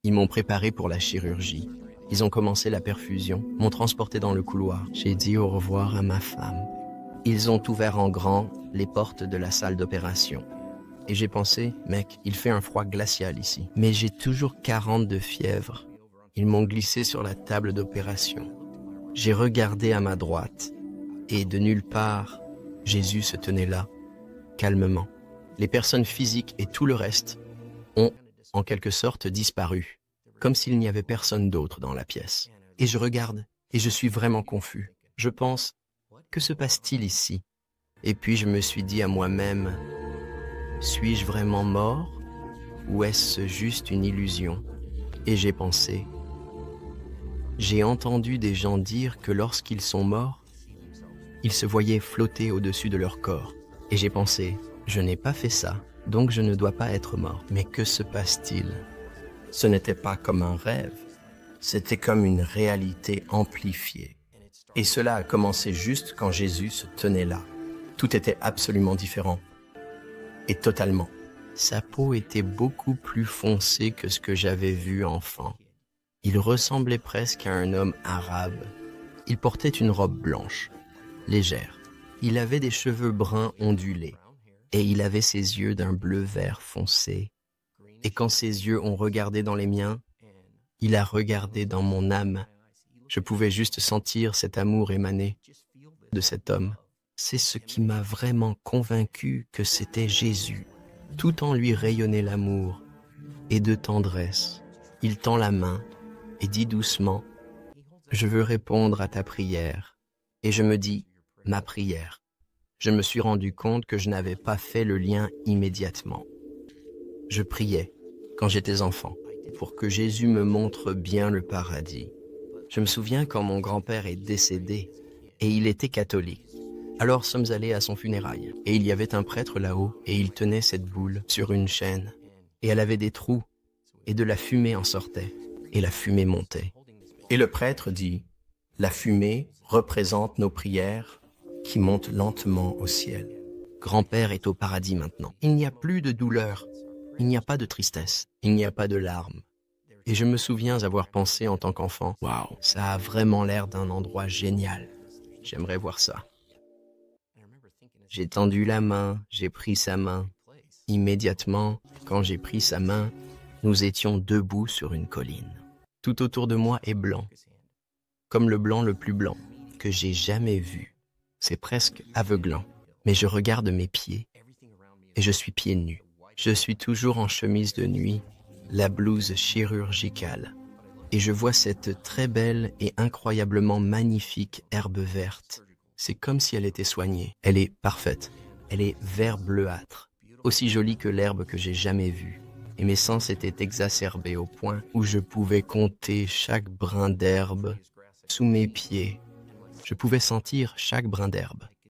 Ils m'ont préparé pour la chirurgie. Ils ont commencé la perfusion, m'ont transporté dans le couloir. J'ai dit au revoir à ma femme. Ils ont ouvert en grand les portes de la salle d'opération. Et j'ai pensé, mec, il fait un froid glacial ici. Mais j'ai toujours 40 de fièvre. Ils m'ont glissé sur la table d'opération. J'ai regardé à ma droite. Et de nulle part, Jésus se tenait là, calmement. Les personnes physiques et tout le reste ont, en quelque sorte, disparu, comme s'il n'y avait personne d'autre dans la pièce. Et je regarde, et je suis vraiment confus. Je pense, que se passe-t-il ici? Et puis je me suis dit à moi-même, suis-je vraiment mort, ou est-ce juste une illusion? Et j'ai pensé, j'ai entendu des gens dire que lorsqu'ils sont morts, ils se voyaient flotter au-dessus de leur corps. Et j'ai pensé, je n'ai pas fait ça, donc je ne dois pas être mort. Mais que se passe-t-il? Ce n'était pas comme un rêve, c'était comme une réalité amplifiée. Et cela a commencé juste quand Jésus se tenait là. Tout était absolument différent. Et totalement. Sa peau était beaucoup plus foncée que ce que j'avais vu enfant. Il ressemblait presque à un homme arabe. Il portait une robe blanche, légère. Il avait des cheveux bruns ondulés. Et il avait ses yeux d'un bleu-vert foncé. Et quand ses yeux ont regardé dans les miens, il a regardé dans mon âme. Je pouvais juste sentir cet amour émaner de cet homme. C'est ce qui m'a vraiment convaincu que c'était Jésus. Tout en lui rayonnait l'amour et de tendresse. Il tend la main et dit doucement, « Je veux répondre à ta prière. » Et je me dis, « Ma prière. » Je me suis rendu compte que je n'avais pas fait le lien immédiatement. Je priais, quand j'étais enfant, pour que Jésus me montre bien le paradis. Je me souviens quand mon grand-père est décédé, et il était catholique. Alors sommes allés à son funérail, et il y avait un prêtre là-haut, et il tenait cette boule sur une chaîne, et elle avait des trous, et de la fumée en sortait, et la fumée montait. Et le prêtre dit, « La fumée représente nos prières qui montent lentement au ciel. Grand-père est au paradis maintenant. Il n'y a plus de douleur, il n'y a pas de tristesse, il n'y a pas de larmes. » Et je me souviens avoir pensé en tant qu'enfant, « Waouh, ça a vraiment l'air d'un endroit génial. J'aimerais voir ça. » J'ai tendu la main, j'ai pris sa main. Immédiatement, quand j'ai pris sa main, nous étions debout sur une colline. Tout autour de moi est blanc, comme le blanc le plus blanc que j'ai jamais vu. C'est presque aveuglant, mais je regarde mes pieds et je suis pieds nus. Je suis toujours en chemise de nuit, la blouse chirurgicale, et je vois cette très belle et incroyablement magnifique herbe verte. C'est comme si elle était soignée. Elle est parfaite. Elle est vert bleuâtre, aussi jolie que l'herbe que j'ai jamais vue. Et mes sens étaient exacerbés au point où je pouvais compter chaque brin d'herbe sous mes pieds. Je pouvais sentir chaque brin d'herbe.